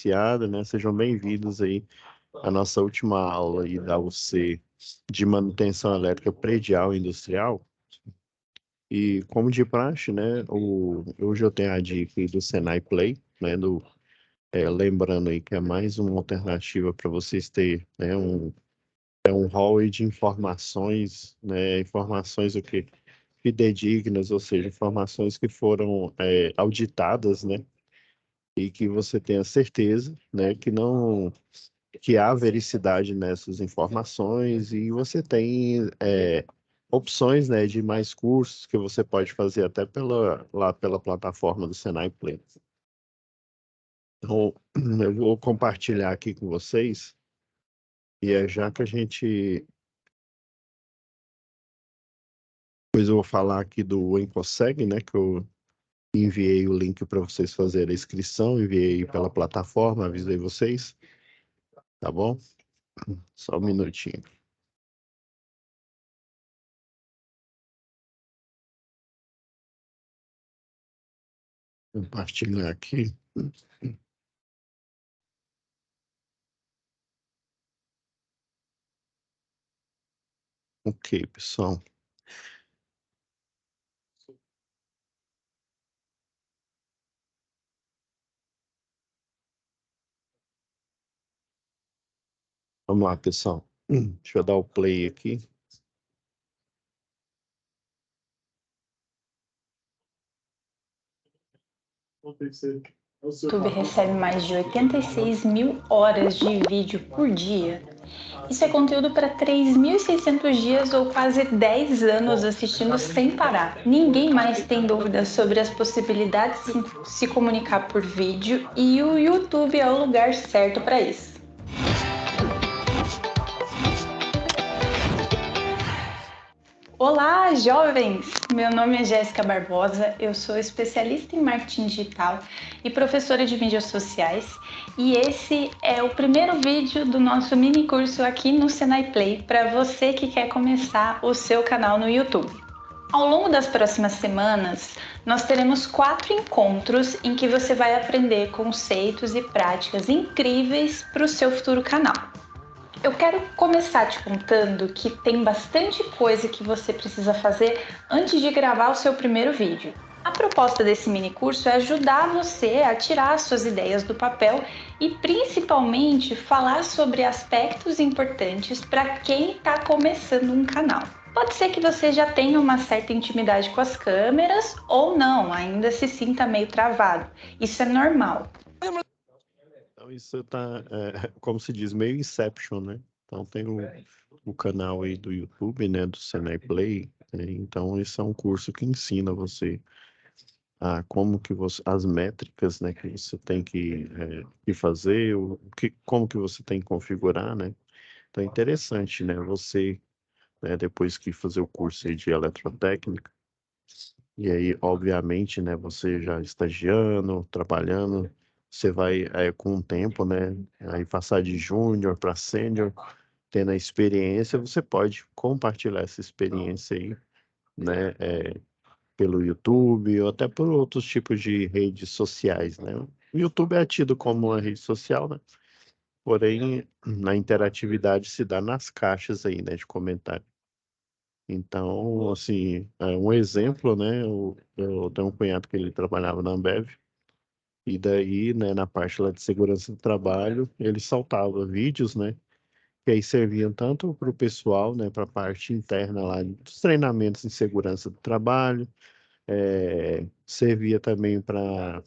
iniciada, né? Sejam bem-vindos aí à nossa última aula aí da UC de manutenção elétrica predial e industrial. E como de praxe, né? Hoje eu tenho a dica aí do Senai Play, né? Lembrando aí que é mais uma alternativa para vocês terem, né? Um hall aí de informações, né? Informações o quê? Fidedignas, ou seja, informações que foram auditadas, né? E que você tenha certeza, né, que há vericidade nessas informações e você tem opções, né, de mais cursos que você pode fazer até lá pela plataforma do Senai Play. Então, eu vou compartilhar aqui com vocês e já que a gente, depois eu vou falar aqui do Encoseg, né, que eu enviei o link para vocês fazerem a inscrição, enviei pela plataforma, avisei vocês, tá bom? Só um minutinho. Compartilhar aqui. Ok, pessoal. Vamos lá, pessoal. Deixa eu dar o play aqui. O YouTube recebe mais de 86 mil horas de vídeo por dia. Isso é conteúdo para 3.600 dias ou quase 10 anos assistindo sem parar. Ninguém mais tem dúvidas sobre as possibilidades de se comunicar por vídeo e o YouTube é o lugar certo para isso. Olá, jovens! Meu nome é Jéssica Barbosa, eu sou especialista em marketing digital e professora de mídias sociais, e esse é o primeiro vídeo do nosso mini curso aqui no Senai Play para você que quer começar o seu canal no YouTube. Ao longo das próximas semanas, nós teremos 4 encontros em que você vai aprender conceitos e práticas incríveis para o seu futuro canal. Eu quero começar te contando que tem bastante coisa que você precisa fazer antes de gravar o seu primeiro vídeo. A proposta desse mini curso é ajudar você a tirar suas ideias do papel e principalmente falar sobre aspectos importantes para quem está começando um canal. Pode ser que você já tenha uma certa intimidade com as câmeras ou não, ainda se sinta meio travado. Isso é normal. Então, isso tá, como se diz, meio Inception, né? Então, tem o canal aí do YouTube, né, do Senai Play. Então, esse é um curso que ensina você como que as métricas, né, que você tem que fazer, como que você tem que configurar, né? Então, é interessante, né, você, né, depois que fazer o curso aí de eletrotécnica, e aí, obviamente, né, você já estagiando, trabalhando, você vai, com o tempo, né, aí passar de júnior para sênior, tendo a experiência, você pode compartilhar essa experiência aí, né, pelo YouTube ou até por outros tipos de redes sociais, né. O YouTube é tido como uma rede social, né, porém, a interatividade se dá nas caixas aí, né, de comentário. Então, assim, um exemplo, né, eu tenho um cunhado que ele trabalhava na Ambev, e daí, né, na parte lá de segurança do trabalho, ele saltava vídeos, né, que aí serviam tanto para o pessoal, né, para a parte interna lá dos treinamentos em segurança do trabalho, servia também para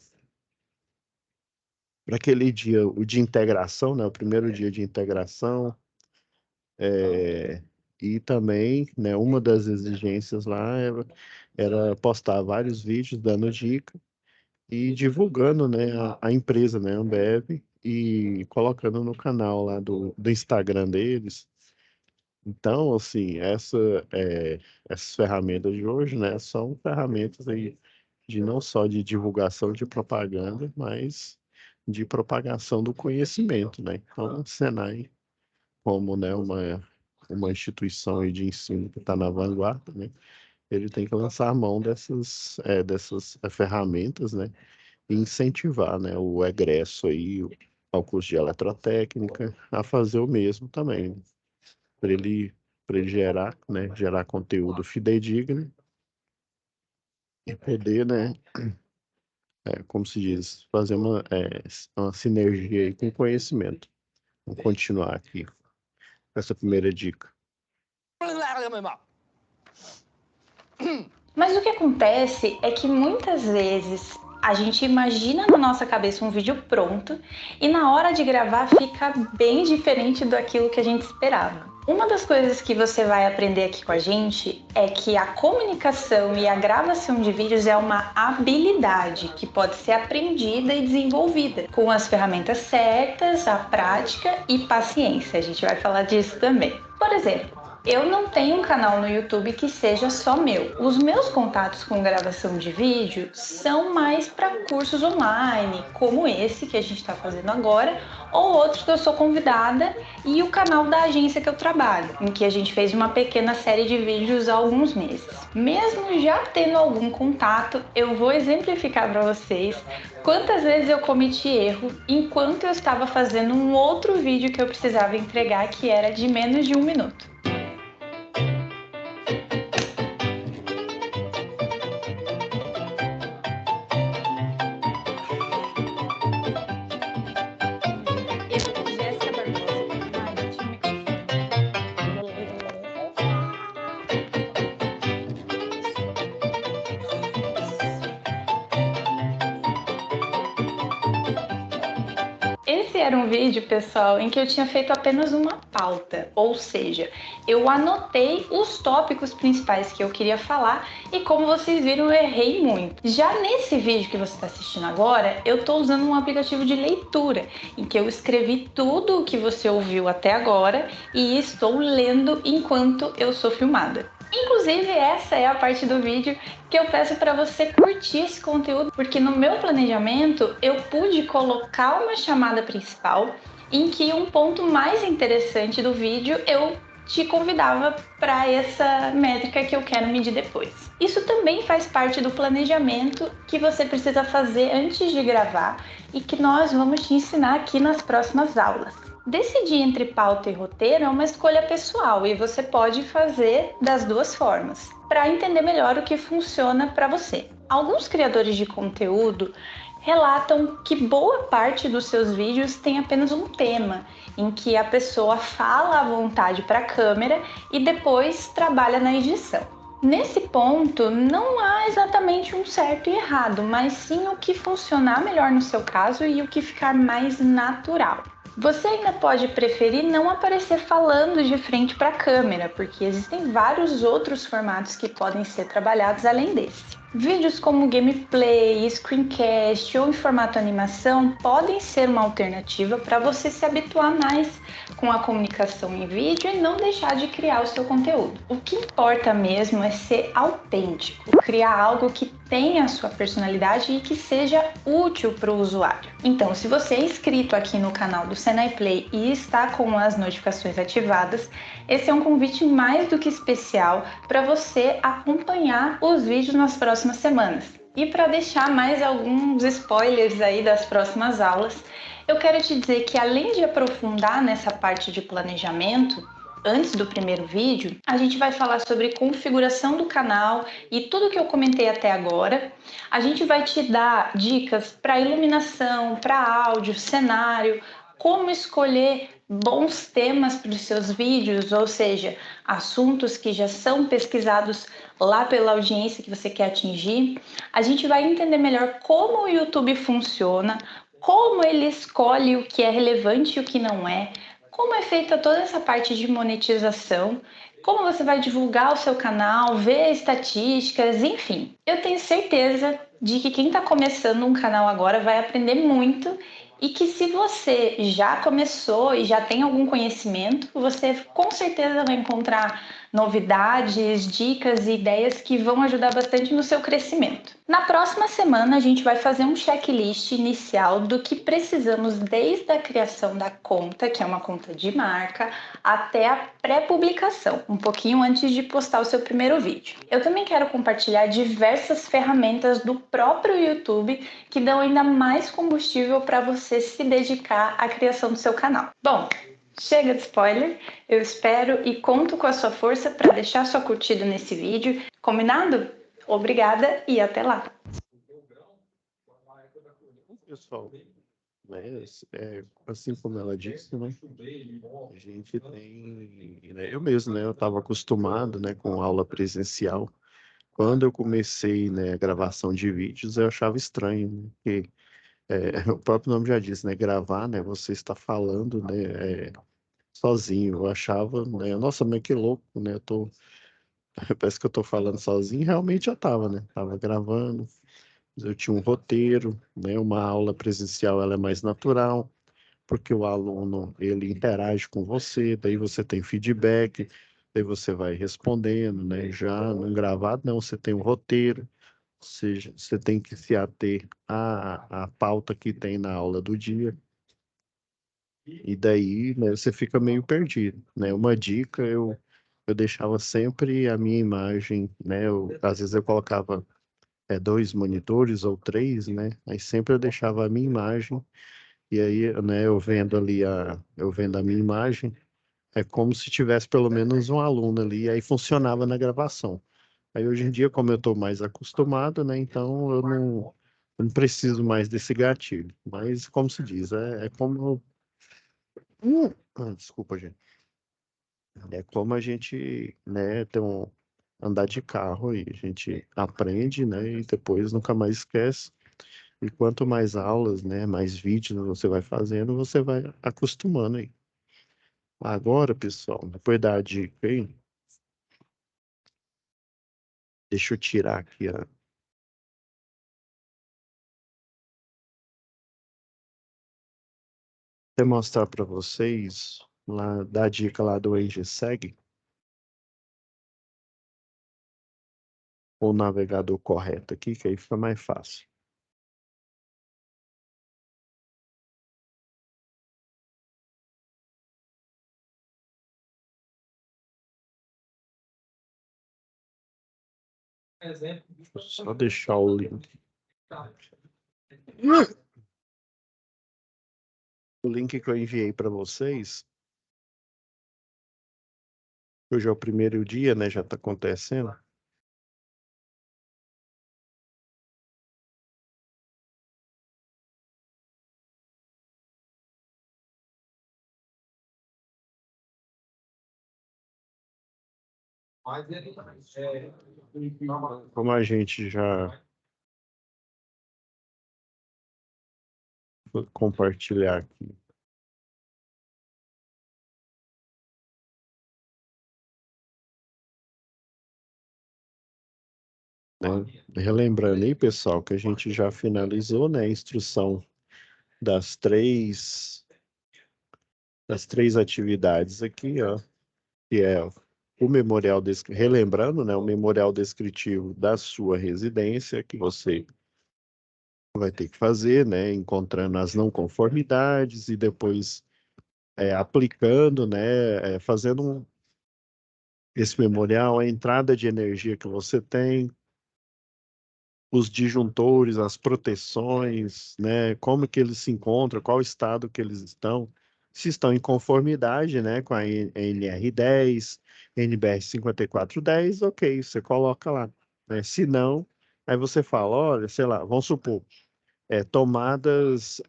aquele dia, o de integração, né, o primeiro dia de integração, e também, né, uma das exigências lá era postar vários vídeos dando dica e divulgando, né, a empresa, né, Ambev, e colocando no canal lá do Instagram deles. Então, assim, essas ferramentas de hoje, né, são ferramentas aí de não só de divulgação de propaganda, mas de propagação do conhecimento, né? Então, o Senai, como, né, uma instituição aí de ensino que está na vanguarda, né? Ele tem que lançar a mão dessas ferramentas, né? E incentivar, né, o egresso aí, ao curso de eletrotécnica a fazer o mesmo também, para ele gerar, né, gerar conteúdo fidedigno e poder, né, como se diz, fazer uma sinergia aí com o conhecimento. Vamos continuar aqui com essa primeira dica. Mas o que acontece é que muitas vezes a gente imagina na nossa cabeça um vídeo pronto e na hora de gravar fica bem diferente daquilo que a gente esperava. Uma das coisas que você vai aprender aqui com a gente é que a comunicação e a gravação de vídeos é uma habilidade que pode ser aprendida e desenvolvida com as ferramentas certas, a prática e paciência. A gente vai falar disso também. Por exemplo, eu não tenho um canal no YouTube que seja só meu. Os meus contatos com gravação de vídeo são mais para cursos online, como esse que a gente está fazendo agora, ou outros que eu sou convidada, e o canal da agência que eu trabalho, em que a gente fez uma pequena série de vídeos há alguns meses. Mesmo já tendo algum contato, eu vou exemplificar para vocês quantas vezes eu cometi erro enquanto eu estava fazendo um outro vídeo que eu precisava entregar, que era de menos de 1 minuto. Esse era um vídeo, pessoal, em que eu tinha feito apenas uma pauta, ou seja, eu anotei os tópicos principais que eu queria falar e, como vocês viram, eu errei muito. Já nesse vídeo que você está assistindo agora, eu estou usando um aplicativo de leitura, em que eu escrevi tudo o que você ouviu até agora e estou lendo enquanto eu sou filmada. Inclusive, essa é a parte do vídeo que eu peço para você curtir esse conteúdo, porque no meu planejamento eu pude colocar uma chamada principal em que um ponto mais interessante do vídeo eu te convidava para essa métrica que eu quero medir depois. Isso também faz parte do planejamento que você precisa fazer antes de gravar e que nós vamos te ensinar aqui nas próximas aulas. Decidir entre pauta e roteiro é uma escolha pessoal e você pode fazer das duas formas, para entender melhor o que funciona para você. Alguns criadores de conteúdo relatam que boa parte dos seus vídeos tem apenas um tema, em que a pessoa fala à vontade para a câmera e depois trabalha na edição. Nesse ponto, não há exatamente um certo e errado, mas sim o que funcionar melhor no seu caso e o que ficar mais natural. Você ainda pode preferir não aparecer falando de frente para a câmera, porque existem vários outros formatos que podem ser trabalhados além desse. Vídeos como gameplay, screencast ou em formato animação podem ser uma alternativa para você se habituar mais com a comunicação em vídeo e não deixar de criar o seu conteúdo. O que importa mesmo é ser autêntico, criar algo que tenha a sua personalidade e que seja útil para o usuário. Então, se você é inscrito aqui no canal do Senai Play e está com as notificações ativadas, esse é um convite mais do que especial para você acompanhar os vídeos nas próximas semanas. E para deixar mais alguns spoilers aí das próximas aulas, eu quero te dizer que, além de aprofundar nessa parte de planejamento, antes do primeiro vídeo, a gente vai falar sobre configuração do canal e tudo que eu comentei até agora. A gente vai te dar dicas para iluminação, para áudio, cenário, como escolher bons temas para os seus vídeos, ou seja, assuntos que já são pesquisados lá pela audiência que você quer atingir. A gente vai entender melhor como o YouTube funciona, como ele escolhe o que é relevante e o que não é, como é feita toda essa parte de monetização, como você vai divulgar o seu canal, ver estatísticas, enfim. Eu tenho certeza de que quem está começando um canal agora vai aprender muito e que, se você já começou e já tem algum conhecimento, você com certeza vai encontrar novidades, dicas e ideias que vão ajudar bastante no seu crescimento. Na próxima semana, a gente vai fazer um checklist inicial do que precisamos desde a criação da conta, que é uma conta de marca, até a pré-publicação, um pouquinho antes de postar o seu primeiro vídeo. Eu também quero compartilhar diversas ferramentas do próprio YouTube que dão ainda mais combustível para você você se dedicar à criação do seu canal. Bom, chega de spoiler, eu espero e conto com a sua força para deixar sua curtida nesse vídeo. Combinado? Obrigada e até lá! Pessoal, né, assim como ela disse, né, a gente tem, né, eu mesmo, né, eu estava acostumado, né, com aula presencial. Quando eu comecei, né, a gravação de vídeos, eu achava estranho, né, porque o próprio nome já diz, né, gravar, né, você está falando, né, sozinho. Eu achava, né, nossa, mas que louco, né, parece que eu tô falando sozinho, realmente eu tava, né, tava gravando, eu tinha um roteiro, né, uma aula presencial, ela é mais natural, porque o aluno, ele interage com você, daí você tem feedback, daí você vai respondendo, né, já no gravado, não, você tem um roteiro, ou seja, você tem que se ater à pauta que tem na aula do dia, e daí, né, você fica meio perdido, né, uma dica, eu deixava sempre a minha imagem, né, às vezes eu colocava dois monitores ou três, né, aí sempre eu deixava a minha imagem, e aí, né, eu vendo a minha imagem, é como se tivesse pelo menos um aluno ali, aí funcionava na gravação. Aí hoje em dia, como eu estou mais acostumado, né, então eu não preciso mais desse gatilho. Mas, como se diz, é como... desculpa, gente. É como a gente, né, andar de carro e a gente aprende, né, e depois nunca mais esquece. E quanto mais aulas, né, mais vídeos você vai fazendo, você vai acostumando aí. Agora, pessoal, depois da dica aí, deixa eu tirar aqui, ó. Vou mostrar para vocês, lá, da dica lá do EngSeg, o navegador correto aqui, que aí fica mais fácil. Só deixar o link. O link que eu enviei para vocês, hoje é o primeiro dia, né? Já está acontecendo. Como a gente já vou compartilhar aqui. Né? Relembrando aí, pessoal, que a gente já finalizou, né, a instrução das três atividades aqui, ó, que é o memorial, relembrando, né, o memorial descritivo da sua residência, que você vai ter que fazer, né, encontrando as não conformidades e depois aplicando, né, fazendo esse memorial, a entrada de energia que você tem, os disjuntores, as proteções, né, como que eles se encontram, qual estado que eles estão, se estão em conformidade, né, com a NR10, NBR 5410, ok, você coloca lá, né, se não, aí você fala, olha, sei lá, vamos supor, tomadas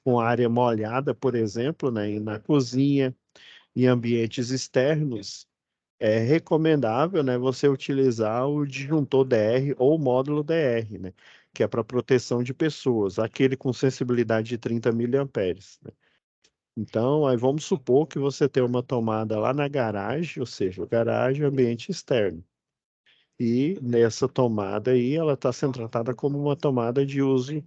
com área molhada, por exemplo, né, na cozinha, em ambientes externos, é recomendável, né, você utilizar o disjuntor DR ou o módulo DR, né, que é para proteção de pessoas, aquele com sensibilidade de 30 miliamperes, né? Então, aí vamos supor que você tem uma tomada lá na garagem, ou seja, garagem, ambiente externo. E nessa tomada aí, ela está sendo tratada como uma tomada de uso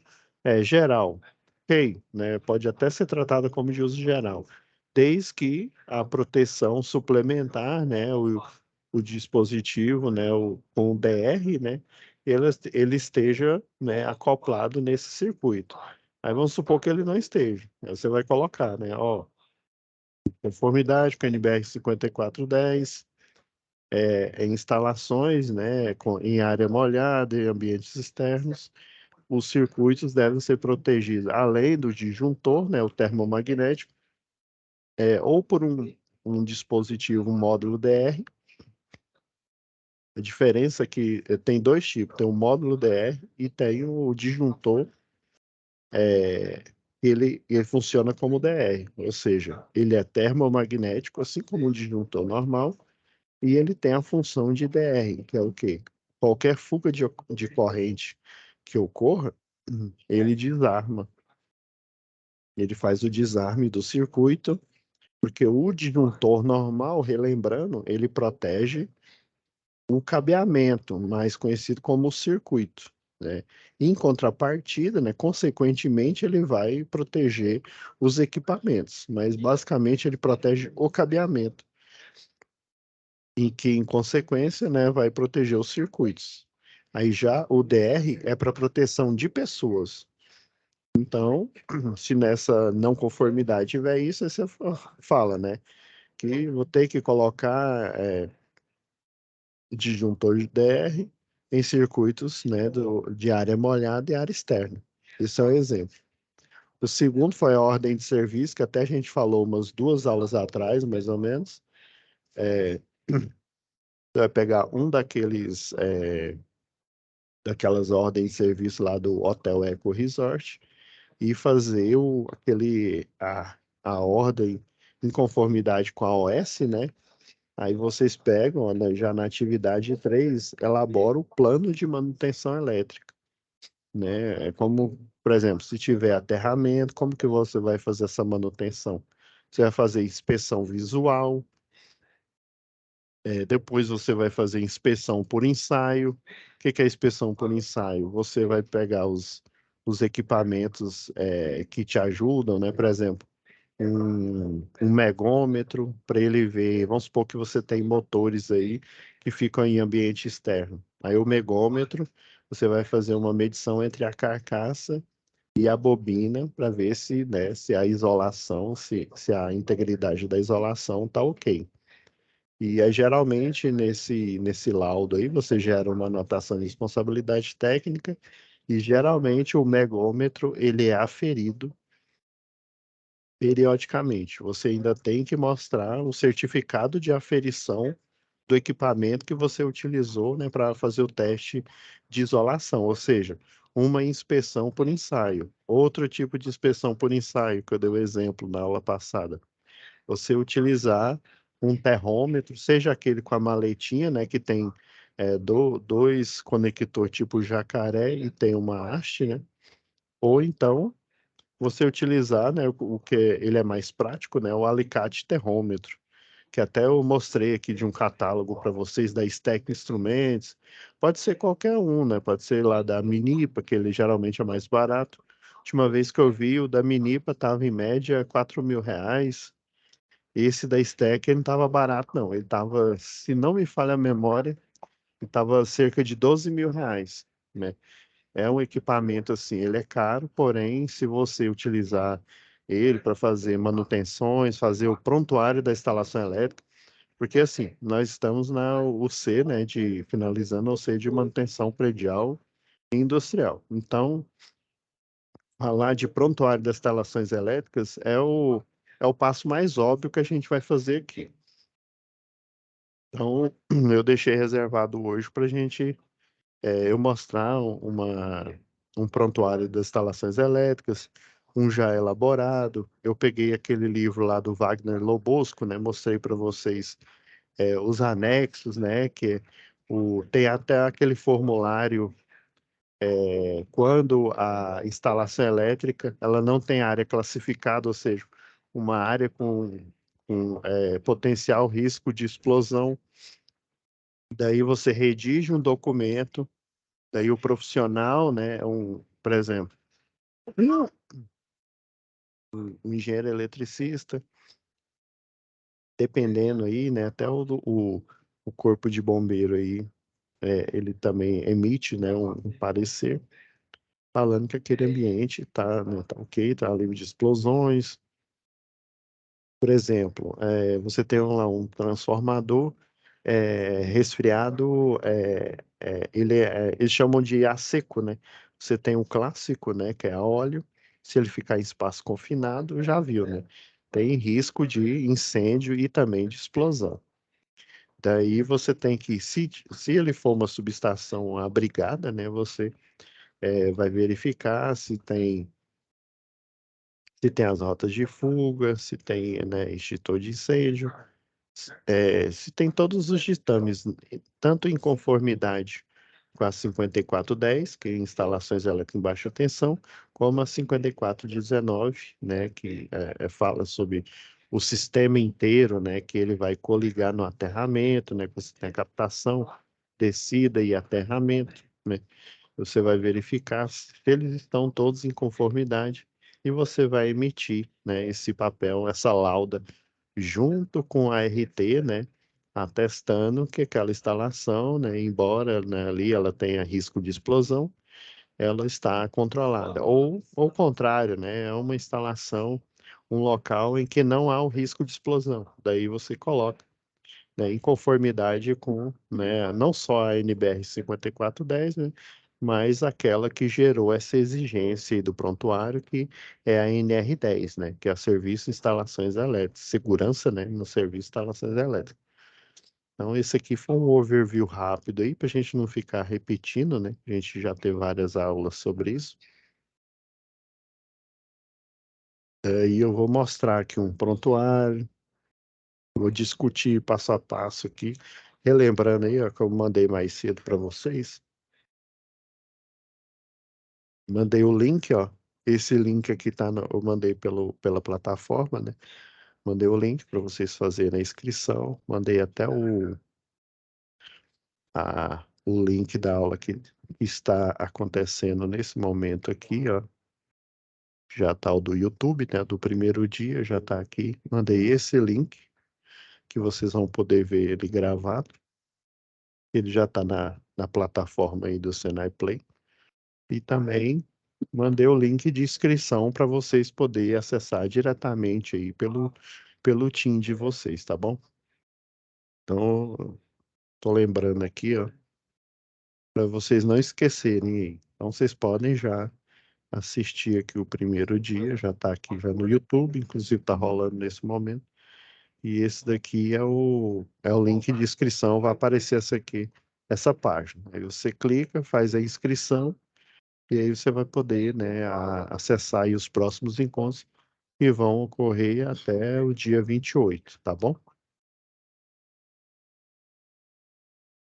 geral. Ok, né? Pode até ser tratada como de uso geral, desde que a proteção suplementar, né, o dispositivo, né, com o DR, né, ele esteja, né, acoplado nesse circuito. Aí vamos supor que ele não esteja. Aí você vai colocar, né, ó, conformidade com NBR 5410, em instalações, né, em área molhada, em ambientes externos, os circuitos devem ser protegidos, além do disjuntor, né, o termomagnético, ou por um dispositivo, um módulo DR. A diferença é que tem dois tipos, tem o módulo DR e tem o disjuntor, ele funciona como DR, ou seja, ele é termomagnético, assim como o disjuntor normal, e ele tem a função de DR, que é o quê? Qualquer fuga de corrente que ocorra, ele desarma. Ele faz o desarme do circuito, porque o disjuntor normal, relembrando, ele protege o cabeamento, mais conhecido como circuito, né? Em contrapartida, né, consequentemente, ele vai proteger os equipamentos, mas basicamente ele protege o cabeamento, e que, em consequência, né, vai proteger os circuitos. Aí já o DR é para proteção de pessoas. Então, se nessa não conformidade tiver isso, aí você fala, né, que vou ter que colocar disjuntor de DR em circuitos, né, de área molhada e área externa. Esse é um exemplo. O segundo foi a ordem de serviço, que até a gente falou umas 2 aulas atrás, mais ou menos. Você vai pegar um daquelas ordens de serviço lá do Hotel Eco Resort e fazer a ordem em conformidade com a OS, né? Aí vocês pegam, ó, já na atividade 3, elabora o plano de manutenção elétrica, né? É como, por exemplo, se tiver aterramento, como que você vai fazer essa manutenção? Você vai fazer inspeção visual, depois você vai fazer inspeção por ensaio. O que que é inspeção por ensaio? Você vai pegar os equipamentos que te ajudam, né? Por exemplo, um megômetro para ele ver. Vamos supor que você tem motores aí que ficam em ambiente externo. Aí o megômetro, você vai fazer uma medição entre a carcaça e a bobina para ver se, né, se a isolação, se a integridade da isolação está ok. E é geralmente nesse laudo aí você gera uma anotação de responsabilidade técnica e geralmente o megômetro ele é aferido periodicamente. Você ainda tem que mostrar o certificado de aferição do equipamento que você utilizou, né, para fazer o teste de isolação, ou seja, uma inspeção por ensaio. Outro tipo de inspeção por ensaio, que eu dei o exemplo na aula passada, você utilizar um termômetro, seja aquele com a maletinha, né, que tem dois conector tipo jacaré e tem uma haste, né, ou então você utilizar, né, o que ele é mais prático, né, o alicate termômetro, que até eu mostrei aqui de um catálogo para vocês da Stack Instruments. Pode ser qualquer um, né? Pode ser lá da Minipa, que ele geralmente é mais barato. Última vez que eu vi, o da Minipa estava em média R$ 4.000. Esse da Stack ele não estava barato, não. Ele estava, se não me falha a memória, ele estava cerca de R$ 12.000, né? É um equipamento assim, ele é caro, porém, se você utilizar ele para fazer manutenções, fazer o prontuário da instalação elétrica, porque assim, nós estamos na UC, né, finalizando a UC de manutenção predial e industrial. Então, falar de prontuário das instalações elétricas é o passo mais óbvio que a gente vai fazer aqui. Então, eu deixei reservado hoje para a gente eu mostrar um prontuário das instalações elétricas, um já elaborado. Eu peguei aquele livro lá do Wagner Lobosco, né? Mostrei para vocês os anexos, né? Tem até aquele formulário quando a instalação elétrica ela não tem área classificada, ou seja, uma área com potencial risco de explosão. Daí você redige um documento. Daí o profissional, né, por exemplo, um engenheiro eletricista, dependendo aí, né, até o corpo de bombeiro aí, ele também emite, né, um parecer falando que aquele ambiente está, né, tá ok, está livre de explosões. Por exemplo, você tem lá um transformador resfriado, eles chamam de a seco, né? você tem o clássico, né, que é a óleo. Se ele ficar em espaço confinado, já viu, né? Tem risco de incêndio e também de explosão. Daí você tem que, se ele for uma subestação abrigada, né, você vai verificar se tem as rotas de fuga, se tem, né, extintor de incêndio, se tem todos os ditames, tanto em conformidade com a 5410, que é instalações elétricas em baixa tensão, como a 5419, né, que fala sobre o sistema inteiro, né, que ele vai coligar no aterramento, né, que você tem a captação, descida e aterramento, né. Você vai verificar se eles estão todos em conformidade e você vai emitir, né, esse papel, essa lauda, junto com a RT, né, atestando que aquela instalação, né, embora, né, ali ela tenha risco de explosão, ela está controlada. Ou ao contrário, né, é uma instalação, um local em que não há o risco de explosão. Daí você coloca, né, em conformidade com, né, não só a NBR 5410, né, mas aquela que gerou essa exigência aí do prontuário, que é a NR10, né, que é o Serviço de Instalações Elétricas, segurança, né, no Serviço de Instalações Elétricas. Então, esse aqui foi um overview rápido aí, para a gente não ficar repetindo, né, a gente já teve várias aulas sobre isso. Aí eu vou mostrar aqui um prontuário, vou discutir passo a passo aqui, relembrando aí, ó, que eu mandei mais cedo para vocês. Mandei o link, ó. Esse link aqui tá eu mandei pela plataforma, né? Mandei o link para vocês fazerem a inscrição. Mandei até o link da aula que está acontecendo nesse momento aqui, ó. Já tá o do YouTube, né? Do primeiro dia, já tá aqui. Mandei esse link que vocês vão poder ver ele gravado. Ele já tá na plataforma aí do Senai Play. E também mandei o link de inscrição para vocês poderem acessar diretamente aí pelo Team de vocês, tá bom? Então, tô lembrando aqui, ó, para vocês não esquecerem aí. Então, vocês podem já assistir aqui o primeiro dia, já tá aqui já no YouTube, inclusive tá rolando nesse momento. E esse daqui é o link de inscrição, vai aparecer essa página. Aí você clica, faz a inscrição. E aí você vai poder, né, acessar aí os próximos encontros que vão ocorrer até o dia 28, tá bom?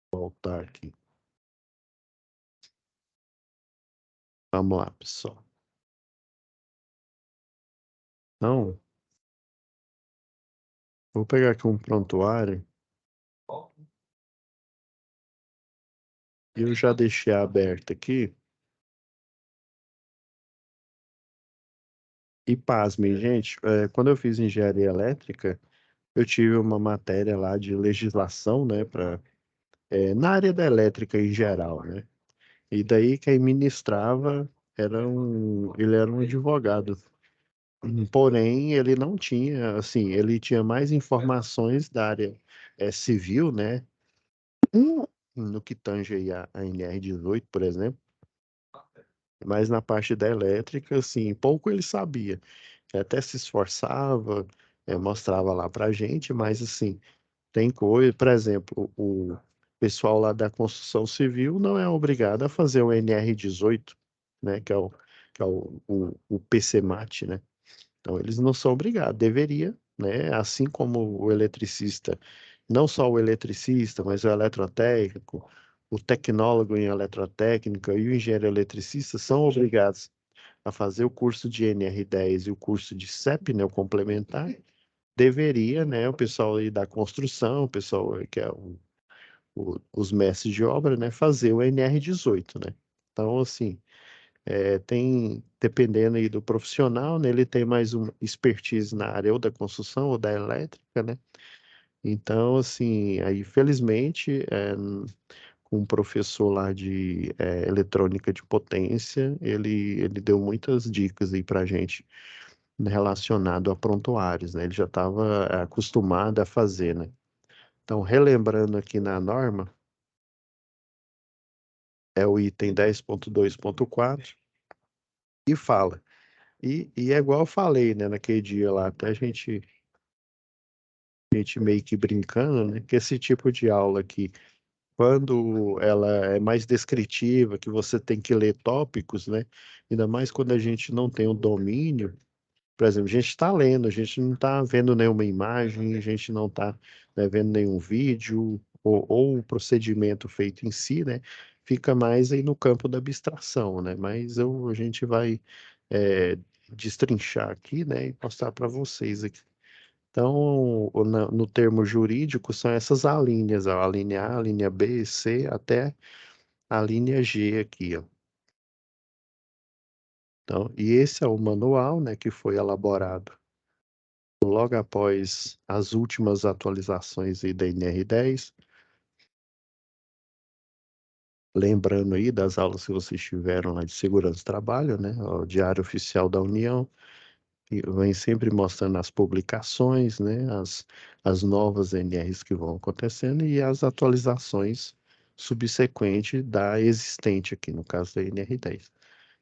Vou voltar aqui. Vamos lá, pessoal. Então, vou pegar aqui um prontuário. Eu já deixei aberto aqui. E pasmem, gente, quando eu fiz engenharia elétrica, eu tive uma matéria lá de legislação, né, na área da elétrica em geral, né? E daí quem ministrava ele era um advogado. Porém, ele não tinha, assim, ele tinha mais informações da área civil, né? No que tange aí a NR18, por exemplo, mas na parte da elétrica, assim, pouco ele sabia. Até se esforçava, mostrava lá pra gente, mas assim, tem coisa, por exemplo, o pessoal lá da construção civil não é obrigado a fazer o NR18, né? Que é o PCMAT, né? Então, eles não são obrigados, deveria, né? Assim como o eletricista, não só o eletricista, mas o eletrotécnico, o tecnólogo em eletrotécnica e o engenheiro eletricista são obrigados a fazer o curso de NR10 e o curso de CEP, né, o complementar, deveria, né, o pessoal aí da construção, o pessoal que é os mestres de obra, né, fazer o NR18, né? Então, assim, dependendo aí do profissional, né, ele tem mais uma expertise na área ou da construção ou da elétrica, né? Então, assim, aí felizmente, com um professor lá de eletrônica de potência, ele deu muitas dicas aí pra gente relacionado a prontuários, né? Ele já estava acostumado a fazer, né? Então, relembrando aqui na norma, é o item 10.2.4, e fala. E é igual eu falei, né, naquele dia lá, até a gente meio que brincando, né, que esse tipo de aula aqui, quando ela é mais descritiva, que você tem que ler tópicos, né, ainda mais quando a gente não tem o domínio. Por exemplo, a gente está lendo, a gente não está vendo nenhuma imagem, a gente não está, né, vendo nenhum vídeo, ou o procedimento feito em si, né? Fica mais aí no campo da abstração, né? Mas a gente vai é, destrinchar aqui, né? E mostrar para vocês aqui. Então, no termo jurídico, são essas alíneas, ó, a linha A, a linha B, C, até a linha G aqui, ó. Então, e esse é o manual, né, que foi elaborado logo após as últimas atualizações aí da NR10. Lembrando aí das aulas que vocês tiveram lá de segurança do trabalho, né? O Diário Oficial da União, e vem sempre mostrando as publicações, né? As novas NRs que vão acontecendo e as atualizações subsequentes da existente aqui, no caso da NR10.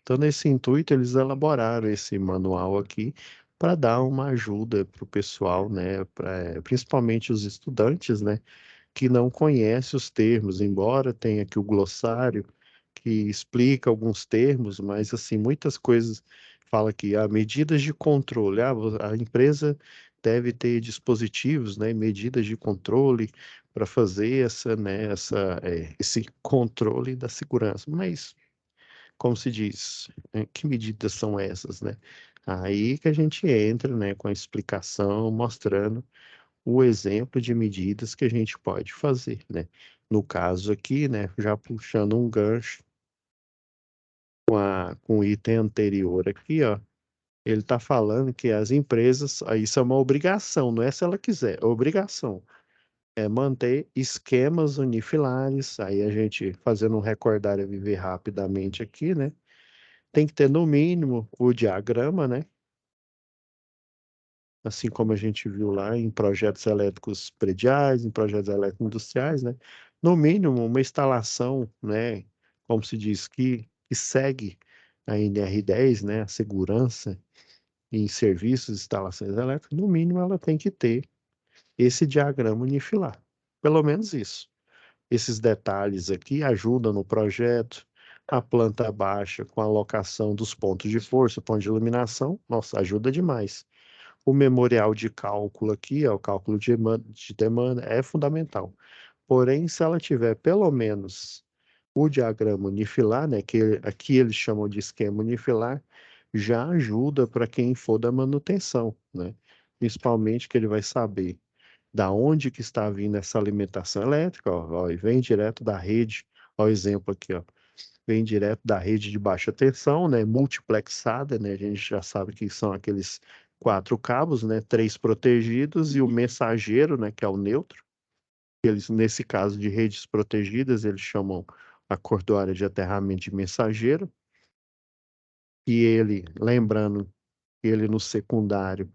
Então, nesse intuito, eles elaboraram esse manual aqui para dar uma ajuda para o pessoal, né, principalmente os estudantes, né, que não conhecem os termos, embora tenha aqui o glossário que explica alguns termos, mas assim, muitas coisas fala que há medidas de controle, a empresa deve ter dispositivos, né, medidas de controle para fazer esse controle da segurança, mas como se diz, que medidas são essas, né? Aí que a gente entra, né, com a explicação, mostrando o exemplo de medidas que a gente pode fazer, né? No caso aqui, né, já puxando um gancho com o item anterior aqui, ó, ele está falando que as empresas, aí isso é uma obrigação, não é se ela quiser, é obrigação. É manter esquemas unifilares, aí a gente fazendo um recordar e viver rapidamente aqui, né? Tem que ter no mínimo o diagrama, né? Assim como a gente viu lá em projetos elétricos prediais, em projetos elétricos industriais, né? No mínimo uma instalação, né? Como se diz que segue a NR10, né? A segurança em serviços, instalações elétricas, no mínimo ela tem que ter esse diagrama unifilar. Pelo menos isso. Esses detalhes aqui ajudam no projeto. A planta baixa com a alocação dos pontos de força, ponto de iluminação, nossa, ajuda demais. O memorial de cálculo aqui, ó, o cálculo de demanda é fundamental. Porém, se ela tiver pelo menos o diagrama unifilar, né, que aqui eles chamam de esquema unifilar, já ajuda para quem for da manutenção, né? Principalmente que ele vai saber da onde que está vindo essa alimentação elétrica, ó, e vem direto da rede, ó, o exemplo aqui, ó, vem direto da rede de baixa tensão, né, multiplexada, né, a gente já sabe que são aqueles 4 cabos, né, 3 protegidos e o mensageiro, né, que é o neutro. Eles, nesse caso de redes protegidas, eles chamam a cordoária de aterramento de mensageiro, e ele, lembrando, ele no secundário,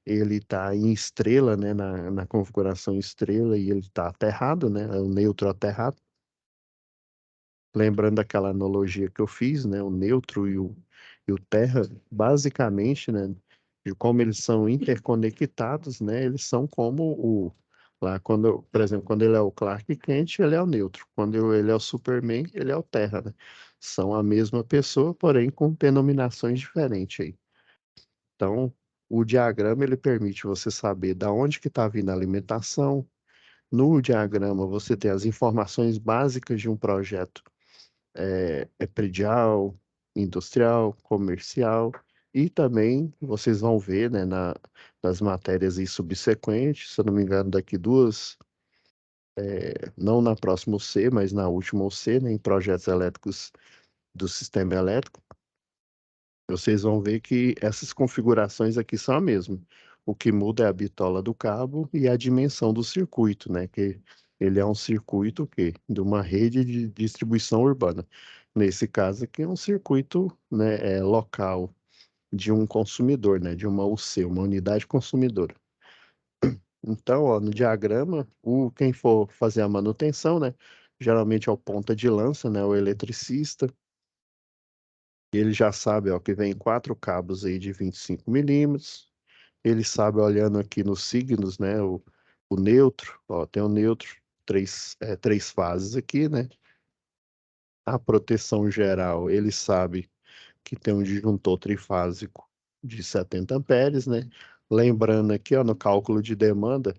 ele está em estrela, né, na configuração estrela, e ele está aterrado, né, é o neutro aterrado. Lembrando daquela analogia que eu fiz, né, o neutro e o terra, basicamente, né, de como eles são interconectados, né, eles são como lá quando, por exemplo, quando ele é o Clark Kent, ele é o neutro, quando ele é o Superman, ele é o terra, né? São a mesma pessoa, porém com denominações diferentes aí. Então, o diagrama ele permite você saber da onde que está vindo a alimentação. No diagrama você tem as informações básicas de um projeto predial, industrial, comercial, e também vocês vão ver, né, nas matérias aí subsequentes, se eu não me engano, daqui duas, não na próxima UC, mas na última UC, né, em projetos elétricos do sistema elétrico, vocês vão ver que essas configurações aqui são a mesma. O que muda é a bitola do cabo e a dimensão do circuito, né? Que ele é um circuito que de uma rede de distribuição urbana. Nesse caso aqui é um circuito, né, local de um consumidor, né? De uma UC, uma unidade consumidora. Então, ó, no diagrama, quem for fazer a manutenção, né? geralmente é o ponta de lança, né, o eletricista. Ele já sabe, ó, que vem 4 cabos aí de 25 milímetros. Ele sabe, olhando aqui nos signos, né, o neutro, ó, tem o neutro, três fases aqui, né? A proteção geral, ele sabe que tem um disjuntor trifásico de 70 amperes, né? Lembrando aqui, ó, no cálculo de demanda,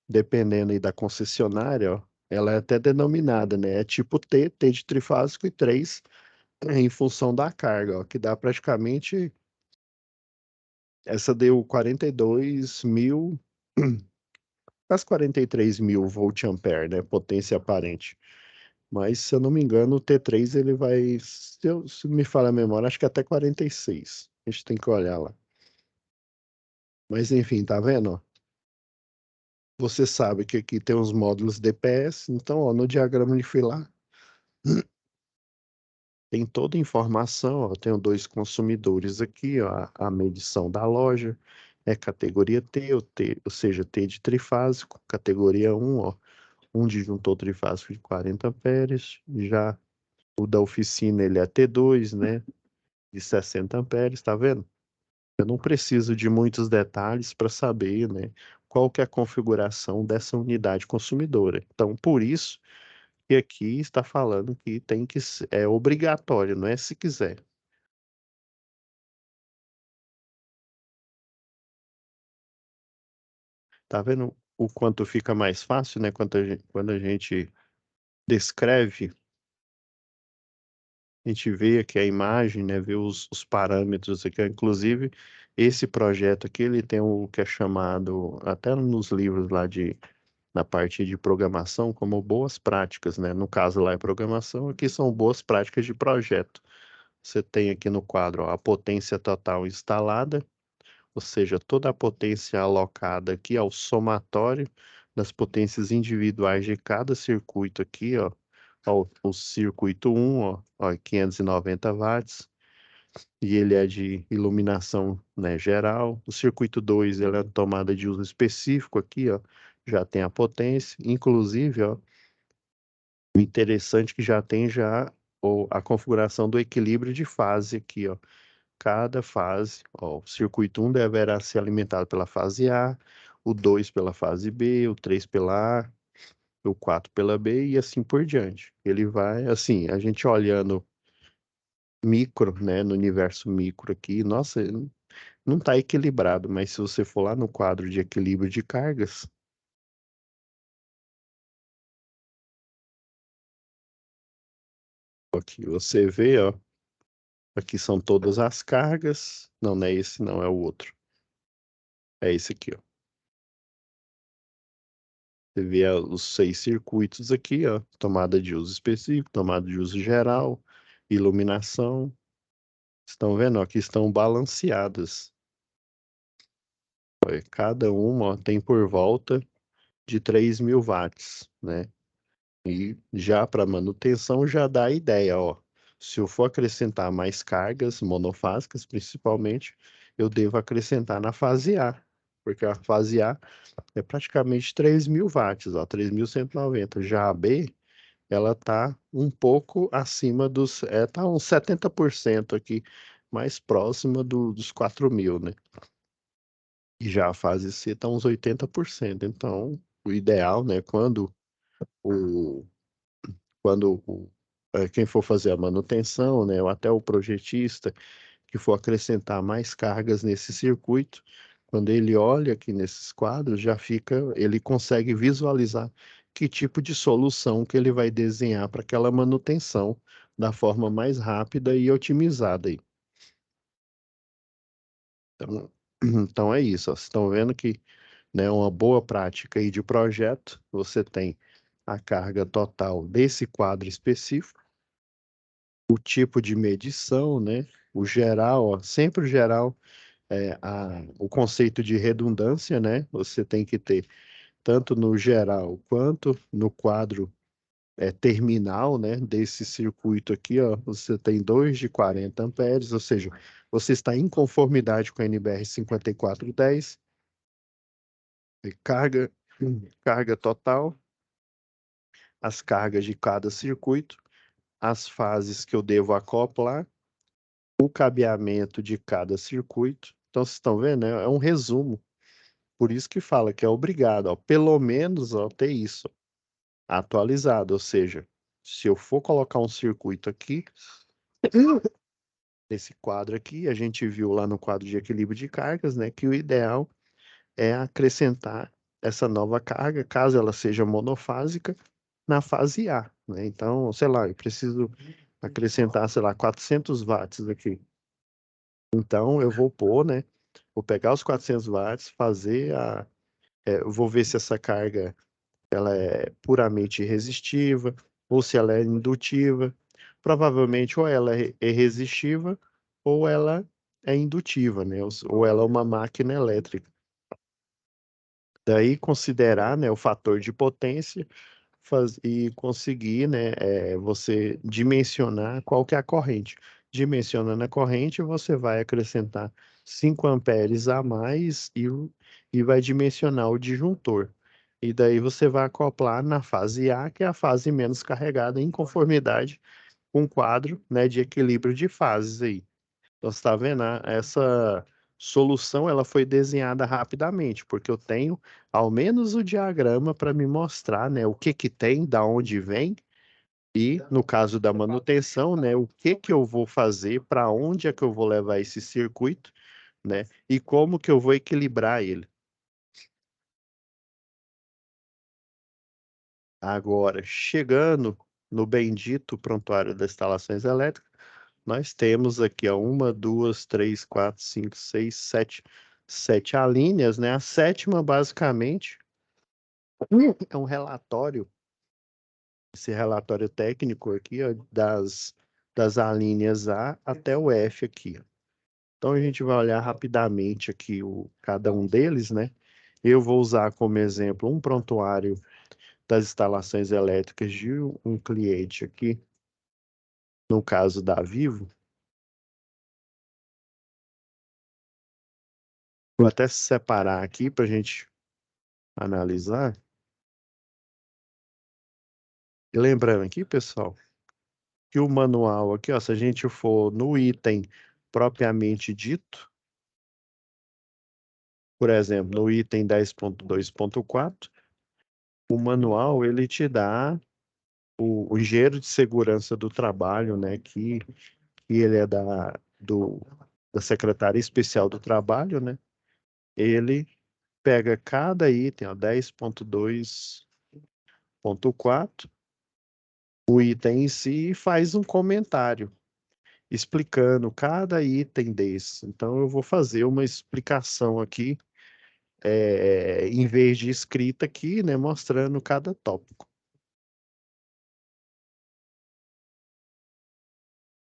dependendo aí da concessionária, ó, ela é até denominada, né? É tipo T de trifásico e 3 em função da carga, ó, que dá praticamente, essa deu 42 mil, quase 43 mil volt-ampere, né? Potência aparente. Mas, se eu não me engano, o T3 ele vai, se me falha a memória, acho que até 46. A gente tem que olhar lá. Mas enfim, tá vendo? Ó? Você sabe que aqui tem os módulos DPS, então, ó, no diagrama de filar tem toda a informação, ó, tenho 2 consumidores aqui, ó, a medição da loja é categoria T, ou seja, T de trifásico, categoria 1, ó, um disjuntor trifásico de 40 amperes, já o da oficina ele é T2, né, de 60 amperes, tá vendo? Eu não preciso de muitos detalhes para saber, né, qual que é a configuração dessa unidade consumidora. Então, por isso que aqui está falando que tem que é obrigatório, não é se quiser. Tá vendo o quanto fica mais fácil, né, quando a gente descreve, a gente vê aqui a imagem, né, vê os parâmetros aqui, inclusive esse projeto aqui, ele tem o que é chamado, até nos livros lá na parte de programação, como boas práticas, né? No caso lá é programação, aqui são boas práticas de projeto. Você tem aqui no quadro, ó, a potência total instalada, ou seja, toda a potência alocada aqui ao somatório das potências individuais de cada circuito aqui, ó. Ó, o circuito 1, ó, 590 watts, e ele é de iluminação, né, geral. O circuito 2, ele é tomada de uso específico aqui, ó, já tem a potência, inclusive, ó, o interessante é que já tem a configuração do equilíbrio de fase aqui, ó. Cada fase, ó, o circuito 1 deverá ser alimentado pela fase A, o 2 pela fase B, o 3 pela A, o 4 pela B e assim por diante. Ele vai, assim, a gente olhando micro, né, no universo micro aqui, nossa, não está equilibrado, mas se você for lá no quadro de equilíbrio de cargas, aqui você vê, ó, aqui são todas as cargas. Não, não é esse, não, é o outro. É esse aqui, ó. Você vê os 6 circuitos aqui, ó, tomada de uso específico, tomada de uso geral, iluminação. Estão vendo? Ó, aqui estão balanceadas. Ó, e cada uma, ó, tem por volta de 3.000 watts, né? E já para manutenção já dá a ideia, ó. Se eu for acrescentar mais cargas monofásicas, principalmente, eu devo acrescentar na fase A, porque a fase A é praticamente 3.000 watts, ó, 3.190. Já a B, ela tá um pouco acima tá uns 70% aqui, mais próxima dos 4.000, né? E já a fase C tá uns 80%. Então, o ideal, né, o quem for fazer a manutenção, né, ou até o projetista que for acrescentar mais cargas nesse circuito, quando ele olha aqui nesses quadros, ele consegue visualizar que tipo de solução que ele vai desenhar para aquela manutenção da forma mais rápida e otimizada aí. Então, então é isso, ó. Vocês estão vendo que, né, uma boa prática aí de projeto, você tem a carga total desse quadro específico, o tipo de medição, né? O geral, ó, sempre o geral, o conceito de redundância, né? Você tem que ter tanto no geral quanto no quadro terminal, né? Desse circuito aqui, ó, você tem 2 de 40 amperes, ou seja, você está em conformidade com a NBR 5410, carga, carga total. as cargas de cada circuito, as fases que eu devo acoplar, o cabeamento de cada circuito. Então, vocês estão vendo, né? É um resumo. Por isso que fala que é obrigado, ó, pelo menos, ó, ter isso atualizado. Ou seja, se eu for colocar um circuito aqui, nesse quadro aqui, a gente viu lá no quadro de equilíbrio de cargas, né, que o ideal é acrescentar essa nova carga, caso ela seja monofásica, na fase A, né? Então, sei lá, eu preciso acrescentar, sei lá, 400 watts aqui. Então, eu vou pôr, né? Vou pegar os 400 watts, eu vou ver se essa carga ela é puramente resistiva ou se ela é indutiva. Provavelmente ou ela é resistiva ou ela é indutiva, né? Ou ela é uma máquina elétrica. Daí considerar, né, o fator de potência e conseguir, né, você dimensionar qual que é a corrente. Dimensionando a corrente, você vai acrescentar 5 amperes a mais e vai dimensionar o disjuntor. E daí você vai acoplar na fase A, que é a fase menos carregada, em conformidade com o quadro, né, de equilíbrio de fases aí. Então, você está vendo, né? Essa solução ela foi desenhada rapidamente, porque eu tenho ao menos o diagrama para me mostrar, né, o que que tem, da onde vem, e no caso da manutenção, né, o que que eu vou fazer, para onde é que eu vou levar esse circuito, né, e como que eu vou equilibrar ele. Agora, chegando no bendito prontuário das instalações elétricas, nós temos aqui, ó, uma, duas, três, quatro, cinco, seis, sete alíneas, né? A sétima, basicamente, é um relatório, esse relatório técnico aqui, ó, das alíneas A até o F aqui, ó. Então, a gente vai olhar rapidamente aqui cada um deles, né? Eu vou usar como exemplo um prontuário das instalações elétricas de um cliente aqui, no caso da Vivo. Vou até separar aqui para a gente analisar. E lembrando aqui, pessoal, que o manual aqui, ó, se a gente for no item propriamente dito, por exemplo, no item 10.2.4, o manual ele te dá o engenheiro de segurança do trabalho, né, que ele é da Secretaria Especial do Trabalho, né, ele pega cada item, ó, 10.2.4, o item em si, e faz um comentário explicando cada item desse. Então, eu vou fazer uma explicação aqui, em vez de escrita aqui, né, mostrando cada tópico.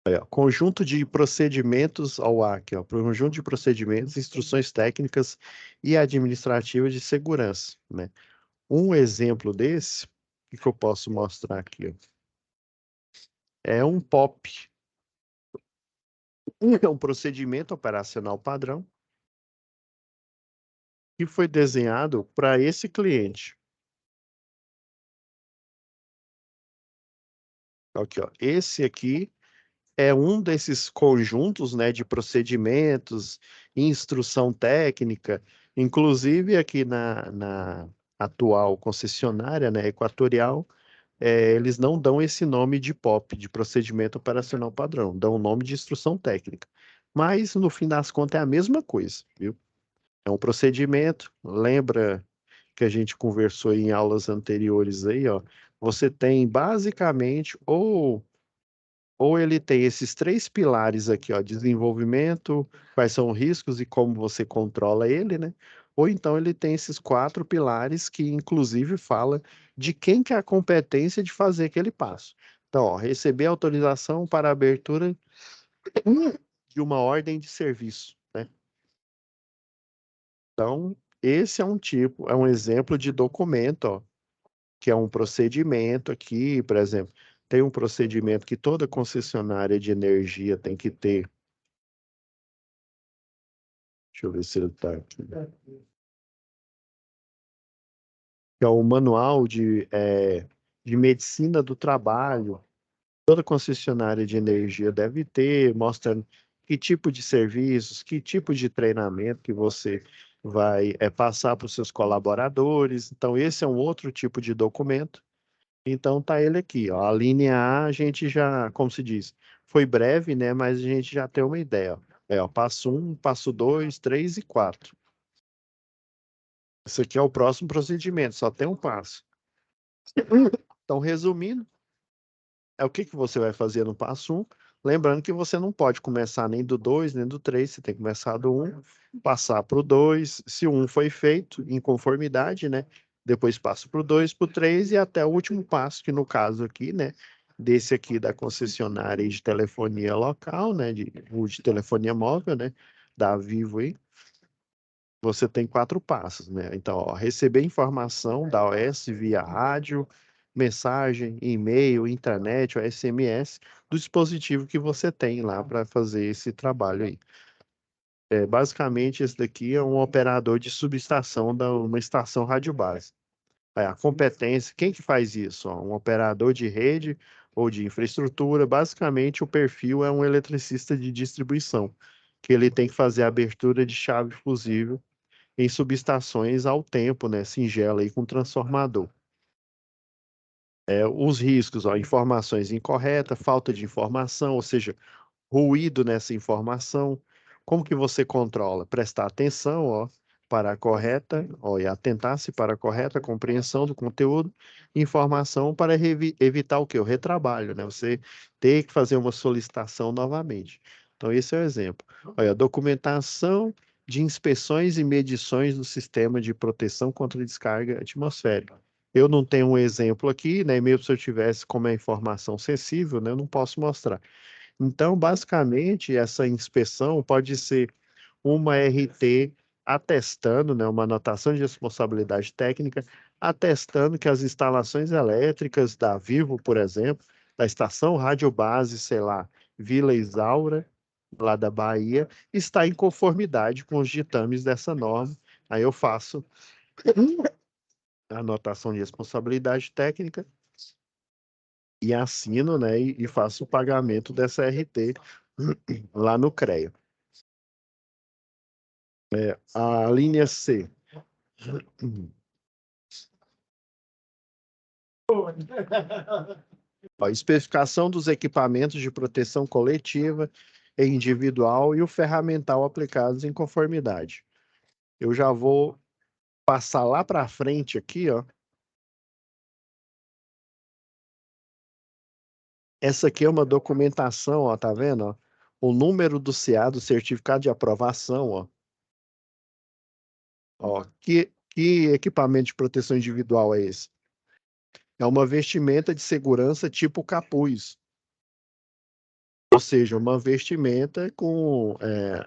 Aí, ó, conjunto de procedimentos ao AC, ó, conjunto de procedimentos, instruções técnicas e administrativas de segurança, né? Um exemplo desse, que eu posso mostrar aqui, ó, é um POP, é um procedimento operacional padrão que foi desenhado para esse cliente. Aqui, ó, esse aqui é um desses conjuntos, né, de procedimentos, instrução técnica, inclusive aqui na atual concessionária, né, Equatorial, eles não dão esse nome de POP, de procedimento operacional padrão, dão o nome de instrução técnica. Mas, no fim das contas, é a mesma coisa, viu? É um procedimento, lembra que a gente conversou em aulas anteriores aí, ó, você tem basicamente ou ele tem esses três pilares aqui, ó, desenvolvimento, quais são os riscos e como você controla ele, né? Ou então ele tem esses quatro pilares que, inclusive, fala de quem que é a competência de fazer aquele passo. Então, ó, receber autorização para a abertura de uma ordem de serviço, né? Então, esse é um tipo, é um exemplo de documento, ó, que é um procedimento aqui, por exemplo, tem um procedimento que toda concessionária de energia tem que ter. Deixa eu ver se ele está aqui. Que é o manual de medicina do trabalho. Toda concessionária de energia deve ter, mostrando que tipo de serviços, que tipo de treinamento que você vai passar para os seus colaboradores. Então, esse é um outro tipo de documento. Então, tá ele aqui, ó. A linha A, a gente já, como se diz, foi breve, né? Mas a gente já tem uma ideia, ó. Ó, passo 1, passo 2, 3 e 4. Esse aqui é o próximo procedimento, só tem um passo. Então, resumindo, é o que que você vai fazer no passo 1. Lembrando que você não pode começar nem do 2, nem do 3, você tem que começar do 1, passar para o 2. Se o 1 foi feito em conformidade, né? Depois passa para o 2, para o 3 e até o último passo, que no caso aqui, né? Desse aqui da concessionária de telefonia local, né? Ou de telefonia móvel, né? Da Vivo aí. Você tem 4 passos, né? Então, ó, receber informação da OS via rádio, mensagem, e-mail, internet ou SMS do dispositivo que você tem lá para fazer esse trabalho aí. Basicamente, esse daqui é um operador de subestação da uma estação rádio base. A competência, quem que faz isso? Ó, um operador de rede ou de infraestrutura. Basicamente, o perfil é um eletricista de distribuição, que ele tem que fazer a abertura de chave fusível em subestações ao tempo, né, singela aí com transformador. Os riscos, ó, informações incorretas, falta de informação, ou seja, ruído nessa informação. Como que você controla? Prestar atenção, ó, para a correta, ó, e atentar-se para a correta compreensão do conteúdo, informação para evitar o quê? O retrabalho, né? Você ter que fazer uma solicitação novamente. Então, esse é o exemplo. Olha, documentação de inspeções e medições do sistema de proteção contra descarga atmosférica. Eu não tenho um exemplo aqui, né? Mesmo se eu tivesse como é informação sensível, né? Eu não posso mostrar. Então, basicamente, essa inspeção pode ser uma RT atestando, né, uma anotação de responsabilidade técnica, atestando que as instalações elétricas da Vivo, por exemplo, da estação Rádio Base, sei lá, Vila Isaura, lá da Bahia, está em conformidade com os ditames dessa norma. Aí eu faço a anotação de responsabilidade técnica e assino, né, e faço o pagamento dessa RT lá no CREA. A linha C. A especificação dos equipamentos de proteção coletiva e individual e o ferramental aplicados em conformidade. Eu já vou passar lá para frente aqui, ó. Essa aqui é uma documentação, ó, tá vendo, ó? O número do CA, do certificado de aprovação, ó. Ó, que equipamento de proteção individual é esse? É uma vestimenta de segurança tipo capuz. Ou seja, uma vestimenta com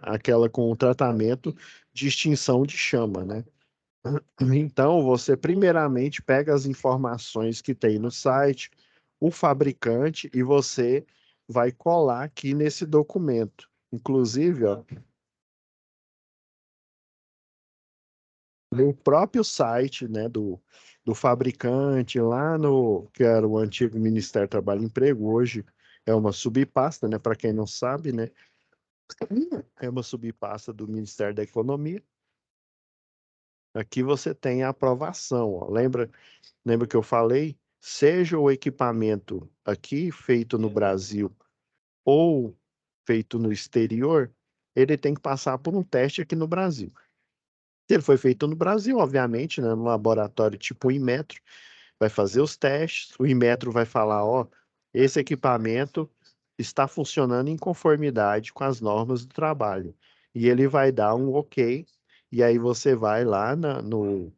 aquela com o tratamento de extinção de chama, né? Então, você primeiramente pega as informações que tem no site, o fabricante, e você vai colar aqui nesse documento. Inclusive, ó, no próprio site, né, do fabricante, lá no, que era o antigo Ministério do Trabalho e Emprego, hoje é uma subpasta, né, para quem não sabe, né, é uma subpasta do Ministério da Economia. Aqui você tem a aprovação, ó. Lembra que eu falei? Seja o equipamento aqui feito no Brasil ou feito no exterior, ele tem que passar por um teste aqui no Brasil. Se ele foi feito no Brasil, obviamente, né, no laboratório tipo Inmetro, vai fazer os testes, o Inmetro vai falar, ó, esse equipamento está funcionando em conformidade com as normas do trabalho. E ele vai dar um ok, e aí você vai lá no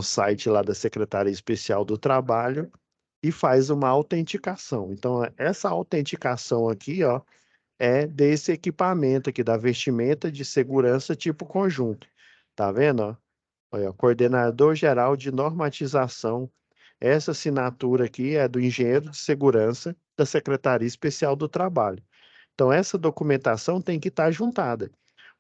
site lá da Secretaria Especial do Trabalho e faz uma autenticação. Então, essa autenticação aqui, ó, é desse equipamento aqui, da vestimenta de segurança tipo conjunto. Tá vendo, ó? Olha, Coordenador Geral de Normatização. Essa assinatura aqui é do engenheiro de segurança da Secretaria Especial do Trabalho. Então, essa documentação tem que estar juntada,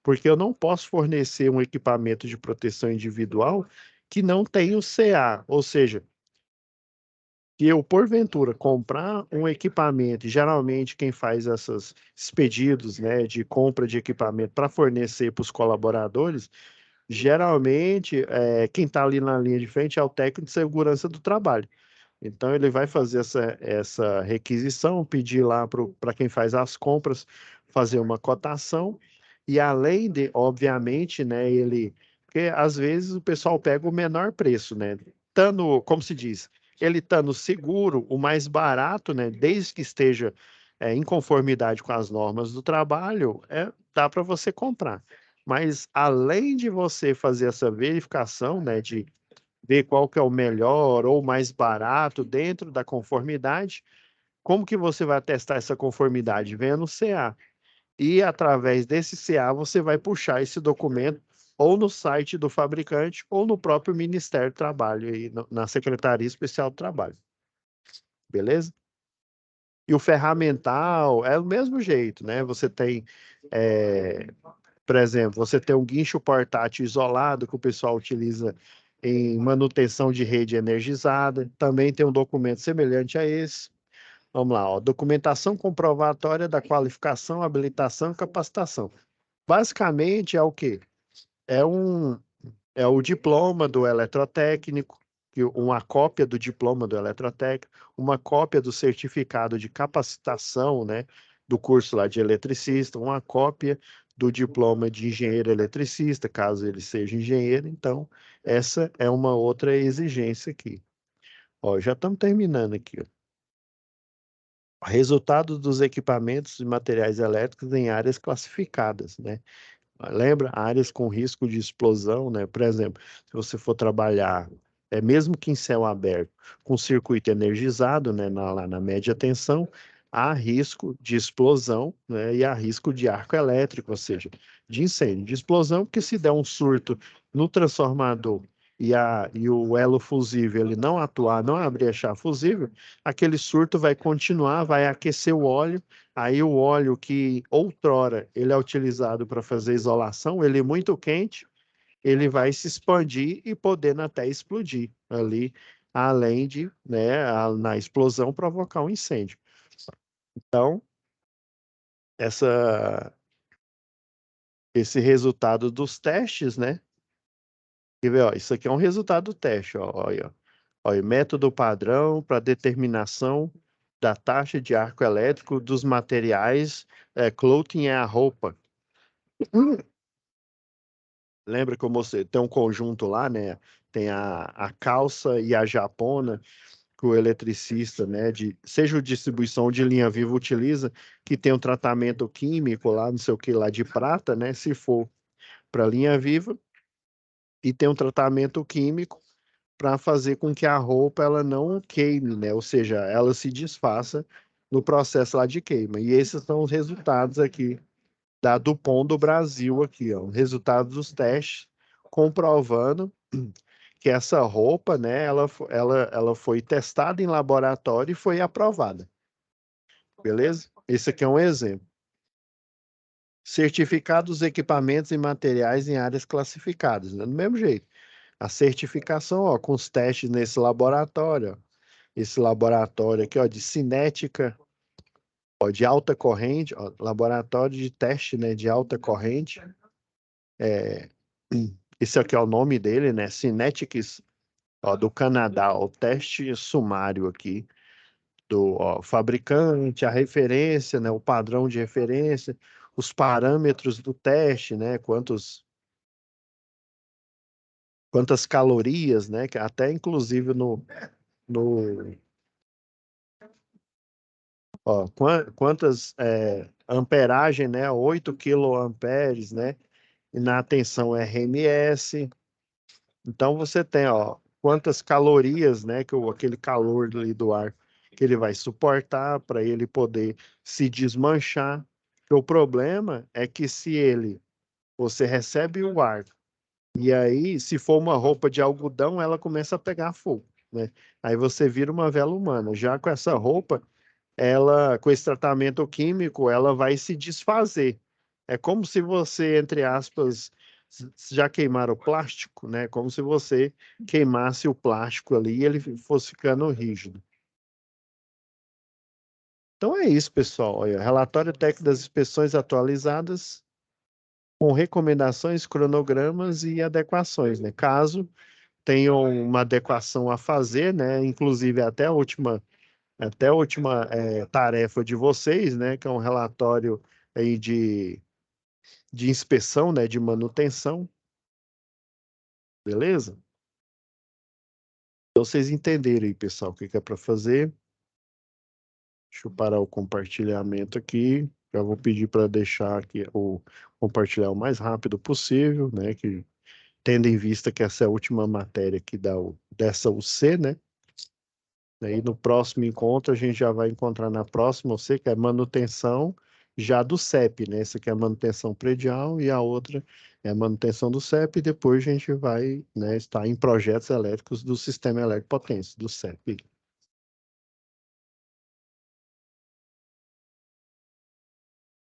porque eu não posso fornecer um equipamento de proteção individual que não tem o CA, ou seja, que eu, porventura, comprar um equipamento, geralmente quem faz esses pedidos, né, de compra de equipamento para fornecer para os colaboradores, geralmente quem está ali na linha de frente é o técnico de segurança do trabalho. Então, ele vai fazer essa requisição, pedir lá para quem faz as compras, fazer uma cotação, e além de, obviamente, né, porque às vezes o pessoal pega o menor preço, né? Como se diz, ele estando seguro, o mais barato, né, desde que esteja em conformidade com as normas do trabalho, dá para você comprar. Mas além de você fazer essa verificação, né, de ver qual que é o melhor ou mais barato dentro da conformidade. Como que você vai testar essa conformidade? Vendo o CA. E através desse CA você vai puxar esse documento ou no site do fabricante ou no próprio Ministério do Trabalho, aí, na Secretaria Especial do Trabalho. Beleza? E o ferramental é do mesmo jeito, né? Você tem, por exemplo, você tem um guincho portátil isolado que o pessoal utiliza em manutenção de rede energizada. Também tem um documento semelhante a esse. Vamos lá, ó, documentação comprovatória da qualificação, habilitação e capacitação. Basicamente é o quê? É um é o diploma do eletrotécnico, uma cópia do diploma do eletrotécnico, uma cópia do certificado de capacitação, né, do curso lá de eletricista, uma cópia do diploma de engenheiro eletricista, caso ele seja engenheiro. Então, essa é uma outra exigência aqui. Ó, já estamos terminando aqui, ó. Resultado dos equipamentos e materiais elétricos em áreas classificadas, né? Lembra? Áreas com risco de explosão, né? Por exemplo, se você for trabalhar, mesmo que em céu aberto, com circuito energizado, né, lá na média tensão, há risco de explosão, né, e há risco de arco elétrico, ou seja, de incêndio. De explosão, porque se der um surto no transformador e o elo fusível ele não atuar, não abrir a chave fusível, aquele surto vai continuar, vai aquecer o óleo. Aí o óleo que outrora ele é utilizado para fazer isolação, ele é muito quente, ele vai se expandir e podendo até explodir ali, além de, né, na explosão provocar um incêndio. Então, esse resultado dos testes, né? Quer ver, ó, isso aqui é um resultado do teste, ó, olha, olha, método padrão para determinação da taxa de arco elétrico dos materiais, clothing é a roupa. Lembra que eu mostrei? Tem um conjunto lá, né? Tem a calça e a japona que o eletricista, né? Seja o distribuição de linha viva utiliza, que tem um tratamento químico lá, não sei o que lá, de prata, né? Se for para linha viva, e tem um tratamento químico para fazer com que a roupa ela não queime, né? Ou seja, ela se desfaça no processo lá de queima. E esses são os resultados aqui da Dupont do Brasil aqui, ó, resultados dos testes comprovando que essa roupa, né, ela foi testada em laboratório e foi aprovada. Beleza? Esse aqui é um exemplo. Certificado dos equipamentos e materiais em áreas classificadas, né? Do mesmo jeito. A certificação, ó, com os testes nesse laboratório, ó. Esse laboratório aqui, ó, de cinética, ó, de alta corrente, ó, laboratório de teste, né, de alta corrente. Esse aqui é o nome dele, né? Cinetics, ó, do Canadá, o teste sumário aqui do fabricante, a referência, né? O padrão de referência, os parâmetros do teste, né? Quantas calorias, né? Que até inclusive no quantas amperagem, né? 8 quiloamperes, né? E na tensão RMS. Então você tem, ó, quantas calorias, né, aquele calor ali do ar que ele vai suportar para ele poder se desmanchar. O problema é que se você recebe o ar e aí, se for uma roupa de algodão, ela começa a pegar fogo, né? Aí você vira uma vela humana. Já com essa roupa, com esse tratamento químico, ela vai se desfazer. É como se você, entre aspas, já queimaram o plástico, né? Como se você queimasse o plástico ali e ele fosse ficando rígido. Então é isso, pessoal. Olha, relatório técnico das inspeções atualizadas com recomendações, cronogramas e adequações, né? Caso tenham uma adequação a fazer, né? Inclusive até a última tarefa de vocês, né? Que é um relatório aí de inspeção, né? De manutenção, beleza? Então vocês entenderem, pessoal, o que é para fazer. Deixa eu parar o compartilhamento aqui. Já vou pedir para deixar aqui o compartilhar o mais rápido possível, né? Que tendo em vista que essa é a última matéria que dá dessa UC, né? Aí no próximo encontro a gente já vai encontrar na próxima UC, que é manutenção já do CEP, né? Essa aqui é a manutenção predial e a outra é a manutenção do CEP, e depois a gente vai, né, estar em projetos elétricos do sistema elétrico potência, do CEP.